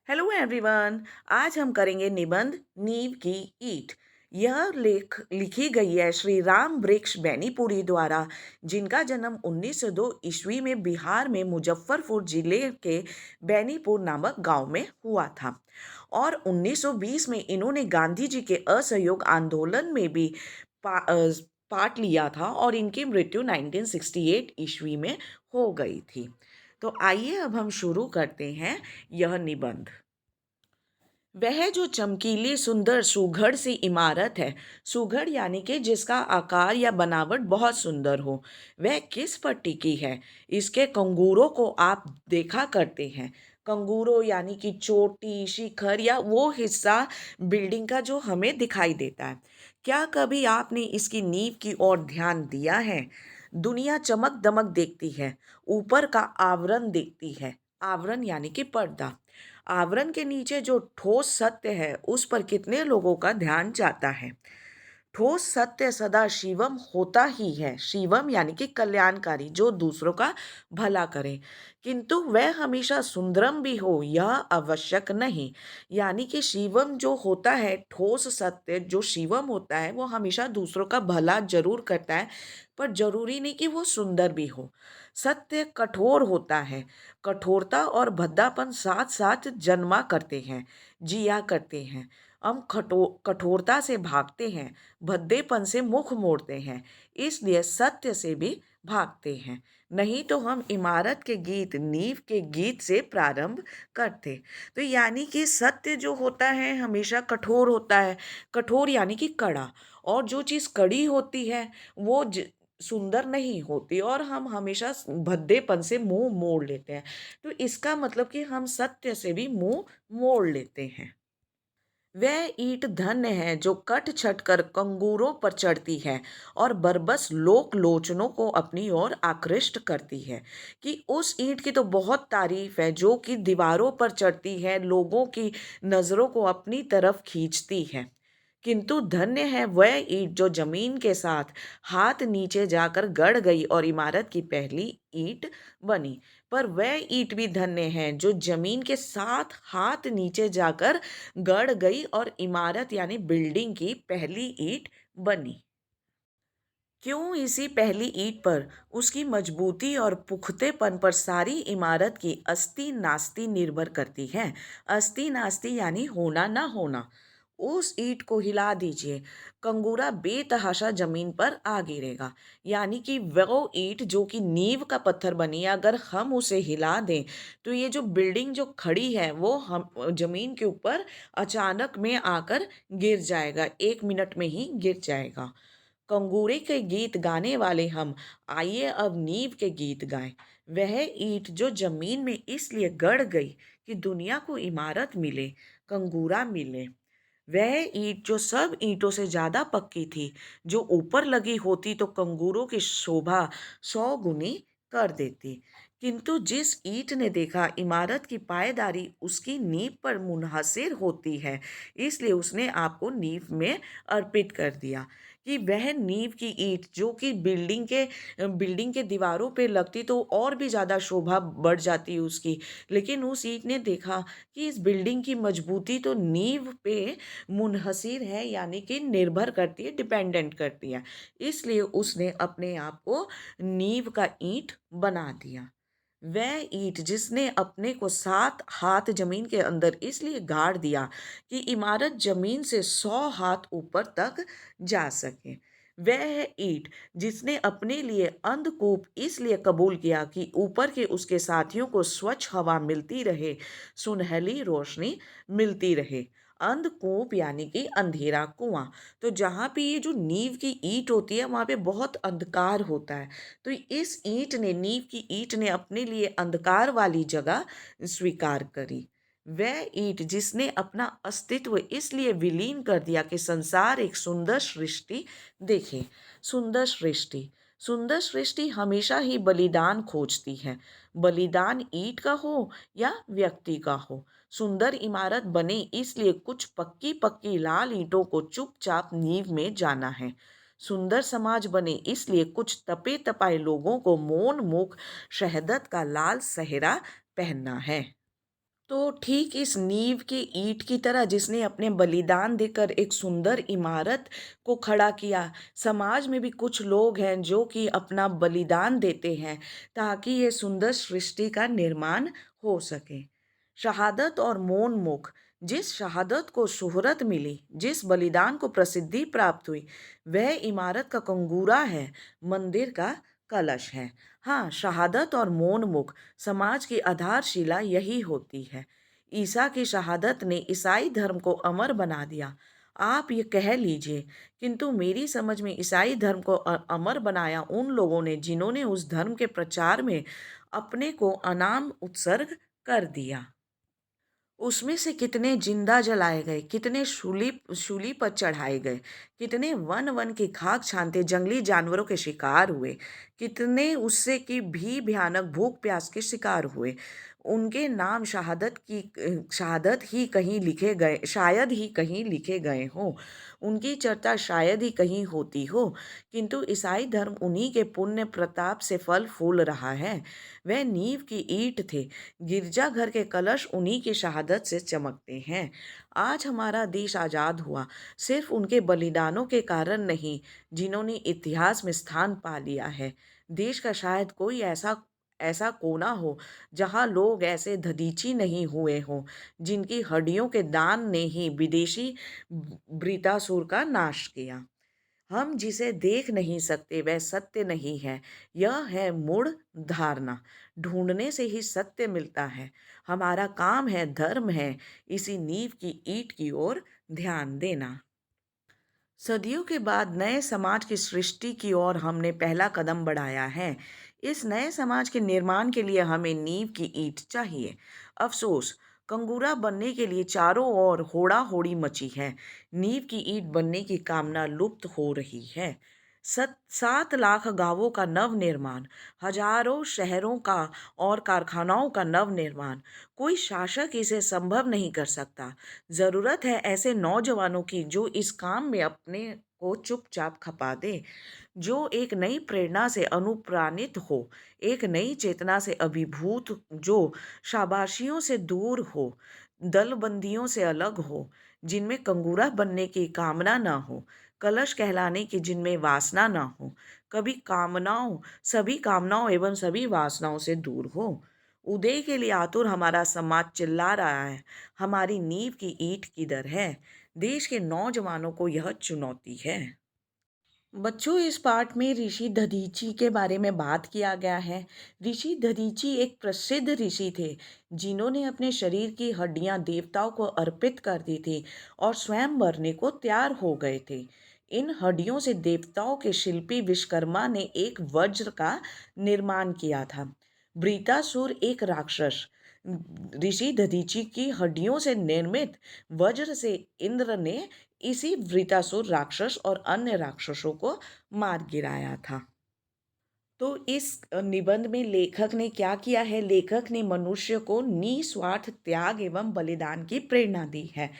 Hello everyone. आज हम करेंगे निबंध नींव की ईंट। यह लेख लिखी गई है श्री राम वृक्ष बैनीपुरी द्वारा, जिनका जन्म 1902 ईस्वी में बिहार में मुजफ्फरपुर जिले के बैनीपुर नामक गांव में हुआ था। और 1920 में इन्होंने गांधी जी के असहयोग आंदोलन में भी पार्ट लिया था और इनकी मृत्यु 1968 ईस्वी में हो गई थी। तो आइए अब हम शुरू करते हैं यह निबंध। वह जो चमकीली सुंदर सुघड़ सी इमारत है, सुघड़ यानी कि जिसका आकार या बनावट बहुत सुंदर हो, वह किस पर टिकी है? इसके कंगूरों को आप देखा करते हैं। कंगूरों यानी कि चोटी, शिखर या वो हिस्सा बिल्डिंग का जो हमें दिखाई देता है। क्या कभी आपने इसकी नींव की ओर ध्यान दिया है? दुनिया चमक दमक देखती है, ऊपर का आवरण देखती है। आवरण यानी कि पर्दा। आवरण के नीचे जो ठोस सत्य है, उस पर कितने लोगों का ध्यान जाता है? ठोस सत्य सदा शिवम होता ही है। शिवम यानी कि कल्याणकारी, जो दूसरों का भला करे। किंतु वह हमेशा सुंदरम भी हो, यह आवश्यक नहीं। यानी कि शिवम जो होता है, ठोस सत्य जो शिवम होता है, वो हमेशा दूसरों का भला जरूर करता है, पर जरूरी नहीं कि वो सुंदर भी हो। सत्य कठोर होता है। कठोरता और भद्दापन साथ साथ जन्मा करते हैं, जिया करते हैं। हम कठोरता से भागते हैं, भद्देपन से मुख मोड़ते हैं, इसलिए सत्य से भी भागते हैं। नहीं तो हम इमारत के गीत, नींव के गीत से प्रारंभ करते। तो यानी कि सत्य जो होता है हमेशा कठोर होता है। कठोर यानी कि कड़ा। और जो चीज़ कड़ी होती है वो सुंदर नहीं होती, और हम हमेशा भद्देपन से मुंह मोड़ लेते हैं। तो इसका मतलब कि हम सत्य से भी मुंह मोड़ लेते हैं। वह ईंट धन्य है जो कट छट कर कंगूरों पर चढ़ती है और बरबस लोक लोचनों को अपनी ओर आकृष्ट करती है। कि उस ईंट की तो बहुत तारीफ है जो कि दीवारों पर चढ़ती है, लोगों की नज़रों को अपनी तरफ खींचती है। किंतु धन्य है वह ईंट जो जमीन के साथ हाथ नीचे जाकर गड़ गई और इमारत की पहली ईंट बनी। पर वह ईंट भी धन्य है जो जमीन के साथ हाथ नीचे जाकर गड़ गई और इमारत यानी बिल्डिंग की पहली ईंट बनी। क्यों? इसी पहली ईंट पर, उसकी मजबूती और पुख्तेपन पर सारी इमारत की अस्ती नास्ती निर्भर करती है। अस्ती नास्ती यानी होना ना होना। उस ईंट को हिला दीजिए, कंगूरा बेतहाशा जमीन पर आ गिरेगा। यानी कि वो ईंट जो कि नींव का पत्थर बनी है, अगर हम उसे हिला दें तो ये जो बिल्डिंग जो खड़ी है वो हम जमीन के ऊपर अचानक में आकर गिर जाएगा, 1 मिनट में ही गिर जाएगा। कंगूरे के गीत गाने वाले हम, आइए अब नींव के गीत गाएं। वह ईंट जो जमीन में इसलिए गड़ गई कि दुनिया को इमारत मिले, कंगूरा मिले। वह ईंट जो सब ईंटों से ज्यादा पक्की थी, जो ऊपर लगी होती तो कंगूरों की शोभा 100 गुनी कर देती। किंतु जिस ईंट ने देखा इमारत की पायदारी उसकी नींव पर मुनहसर होती है, इसलिए उसने आपको नींव में अर्पित कर दिया। कि वह नींव की ईंट जो कि बिल्डिंग के दीवारों पे लगती तो और भी ज़्यादा शोभा बढ़ जाती उसकी। लेकिन उस ईंट ने देखा कि इस बिल्डिंग की मजबूती तो नींव पे मुनहसिर है, यानी कि निर्भर करती है, डिपेंडेंट करती है। इसलिए उसने अपने आप को नींव का ईंट बना दिया। वह ईंट जिसने अपने को 7 हाथ जमीन के अंदर इसलिए गाड़ दिया कि इमारत जमीन से 100 हाथ ऊपर तक जा सके। वह ईंट जिसने अपने लिए अंधकूप इसलिए कबूल किया कि ऊपर के उसके साथियों को स्वच्छ हवा मिलती रहे, सुनहली रोशनी मिलती रहे। अंधकूप यानी कि अंधेरा कुआं। तो जहाँ पे ये जो नींव की ईंट होती है वहाँ पे बहुत अंधकार होता है। तो इस ईंट ने, नींव की ईंट ने अपने लिए अंधकार वाली जगह स्वीकार करी। वह ईंट जिसने अपना अस्तित्व इसलिए विलीन कर दिया कि संसार एक सुंदर सृष्टि देखे। सुंदर सृष्टि, सुंदर सृष्टि हमेशा ही बलिदान खोजती है। बलिदान ईंट का हो या व्यक्ति का हो। सुंदर इमारत बने इसलिए कुछ पक्की पक्की लाल ईंटों को चुपचाप नींव में जाना है। सुंदर समाज बने इसलिए कुछ तपे तपाए लोगों को मौन मुख शहदत का लाल सहरा पहनना है। तो ठीक इस नींव की ईंट की तरह जिसने अपने बलिदान देकर एक सुंदर इमारत को खड़ा किया, समाज में भी कुछ लोग हैं जो कि अपना बलिदान देते हैं ताकि ये सुंदर सृष्टि का निर्माण हो सके। शहादत और मौन मुख, जिस शहादत को शोहरत मिली, जिस बलिदान को प्रसिद्धि प्राप्त हुई, वह इमारत का कंगूरा है, मंदिर का कलश है। हाँ, शहादत और मौन मुख, समाज की आधारशिला यही होती है। ईसा की शहादत ने ईसाई धर्म को अमर बना दिया। आप ये कह लीजिए, किंतु मेरी समझ में ईसाई धर्म को अमर बनाया उन लोगों ने जिन्होंने उस धर्म के प्रचार में अपने को अनाम उत्सर्ग कर दिया। उसमें से कितने जिंदा जलाए गए, कितने शूली शूली पर चढ़ाए गए, कितने वन-वन की खाक छानते जंगली जानवरों के शिकार हुए, कितने उससे की भी भयानक भूख-प्यास के शिकार हुए। उनके नाम शहादत ही कहीं लिखे गए शायद ही कहीं लिखे गए हों। उनकी चर्चा शायद ही कहीं होती हो, किंतु ईसाई धर्म उन्हीं के पुण्य प्रताप से फल-फूल रहा है। वह नींव की ईंट थे, गिरजाघर के कलश उन्हीं की शहादत से चमकते हैं। आज हमारा देश आज़ाद हुआ सिर्फ उनके बलिदानों के कारण नहीं, जिन्होंने इतिहास में स्थान पा लिया है। देश का शायद कोई ऐसा ऐसा कोना हो जहाँ लोग ऐसे दधीची नहीं हुए हों, जिनकी हड्डियों के दान ने ही विदेशी वृतासुर का नाश किया। हम जिसे देख नहीं सकते वह सत्य नहीं है। यह है मूढ़ धारणा। ढूंढने से ही सत्य मिलता है। हमारा काम है, धर्म है, इसी नींव की ईंट की ओर ध्यान देना। सदियों के बाद नए समाज की सृष्टि की ओर हमने पहला कदम बढ़ाया है। इस नए समाज के निर्माण के लिए हमें नींव की ईंट चाहिए। अफसोस, कंगूरा बनने के लिए चारों ओर होड़ा-होड़ी मची है। नींव की ईंट बनने की कामना लुप्त हो रही है। 7 लाख गांवों का नवनिर्माण, हजारों शहरों का और कारखानाओं का नवनिर्माण, कोई शासक इसे संभव नहीं कर सकता। ज़रूरत है ऐसे नौजवानों की जो इस काम में अपने को चुपचाप खपा दें, जो एक नई प्रेरणा से अनुप्राणित हो, एक नई चेतना से अभिभूत, जो शाबाशियों से दूर हो, दलबंदियों से अलग हो, जिनमें कंगूरा बनने की कामना ना हो, कलश कहलाने की जिनमें वासना ना हो, कभी कामनाओं सभी कामनाओं एवं सभी वासनाओं से दूर हो। उदय के लिए आतुर हमारा समाज चिल्ला रहा है, हमारी नींव की ईंट किधर है? देश के नौजवानों को यह चुनौती है। बच्चों, इस पाठ में ऋषि दधीची के बारे में बात किया गया है। ऋषि दधीची एक प्रसिद्ध ऋषि थे जिन्होंने अपने शरीर की हड्डियां देवताओं को अर्पित कर दी थी और स्वयं मरने को तैयार हो गए थे। इन हड्डियों से देवताओं के शिल्पी विश्वकर्मा ने एक वज्र का निर्माण किया था। वृतासुर एक राक्षस ऋषि दधीची की हड्डियों से निर्मित वज्र से इंद्र ने इसी वृतासुर राक्षस और अन्य राक्षसों को मार गिराया था। तो इस निबंध में लेखक ने क्या किया है? लेखक ने मनुष्य को निस्वार्थ त्याग एवं बलिदान की प्रेरणा दी है।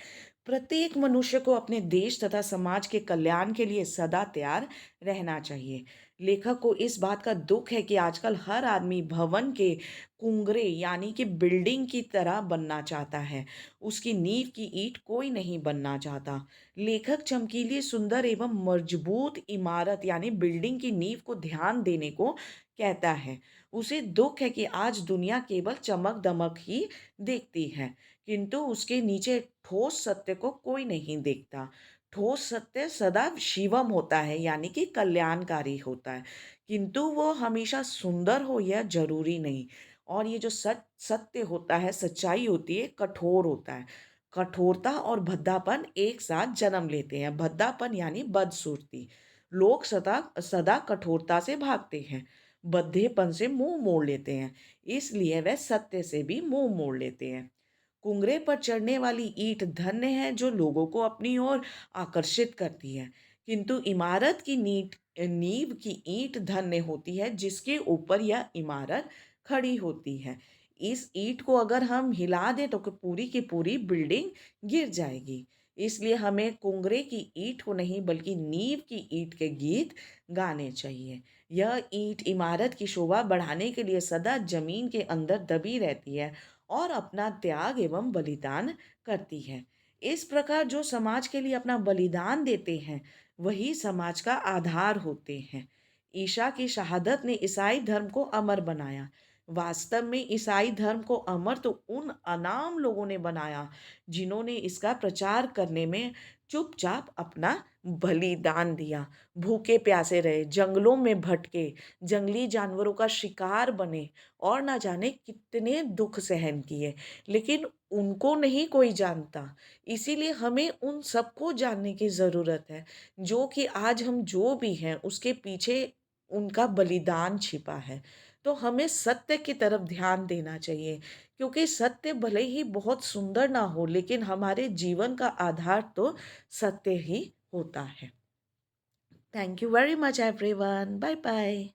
प्रत्येक मनुष्य को अपने देश तथा समाज के कल्याण के लिए सदा तैयार रहना चाहिए। लेखक को इस बात का दुख है कि आजकल हर आदमी भवन के कुंगरे यानी कि बिल्डिंग की तरह बनना चाहता है। उसकी नींव की ईंट कोई नहीं बनना चाहता। लेखक चमकीली, सुंदर एवं मजबूत इमारत यानी बिल्डिंग की नींव को ध्यान देने को कहता है। उसे दुख है कि आज दुनिया केवल चमक-दमक ही देखती है, किंतु उसके नीचे ठोस सत्य को कोई नहीं देखता। ठोस सत्य सदा शिवम होता है यानी कि कल्याणकारी होता है, किंतु वो हमेशा सुंदर हो यह ज़रूरी नहीं। और ये जो सत्य होता है, सच्चाई होती है, कठोर होता है। कठोरता और भद्दापन एक साथ जन्म लेते हैं। भद्दापन यानी बदसूरती। लोग सदा सदा कठोरता से भागते हैं, बद्धेपन से मुँह मोड़ लेते हैं, इसलिए वह सत्य से भी मुँह मोड़ लेते हैं। कुंगरे पर चढ़ने वाली ईंट धन्य है जो लोगों को अपनी ओर आकर्षित करती है, किंतु इमारत की नींव की ईंट धन्य होती है जिसके ऊपर यह इमारत खड़ी होती है। इस ईंट को अगर हम हिला दें तो पूरी की पूरी बिल्डिंग गिर जाएगी। इसलिए हमें कुंगरे की ईंट को नहीं बल्कि नींव की ईंट के गीत गाने चाहिए। यह ईंट इमारत की शोभा बढ़ाने के लिए सदा जमीन के अंदर दबी रहती है और अपना त्याग एवं बलिदान करती है। इस प्रकार जो समाज के लिए अपना बलिदान देते हैं, वही समाज का आधार होते हैं। ईसा की शहादत ने ईसाई धर्म को अमर बनाया। वास्तव में ईसाई धर्म को अमर तो उन अनाम लोगों ने बनाया, जिन्होंने इसका प्रचार करने में चुपचाप अपना बलिदान दिया। भूखे प्यासे रहे, जंगलों में भटके, जंगली जानवरों का शिकार बने और ना जाने कितने दुख सहन किए, लेकिन उनको नहीं कोई जानता। इसीलिए हमें उन सबको जानने की ज़रूरत है, जो कि आज हम जो भी हैं, उसके पीछे उनका बलिदान छिपा है। तो हमें सत्य की तरफ ध्यान देना चाहिए, क्योंकि सत्य भले ही बहुत सुंदर ना हो, लेकिन हमारे जीवन का आधार तो सत्य ही होता है। Thank you very much everyone. Bye bye.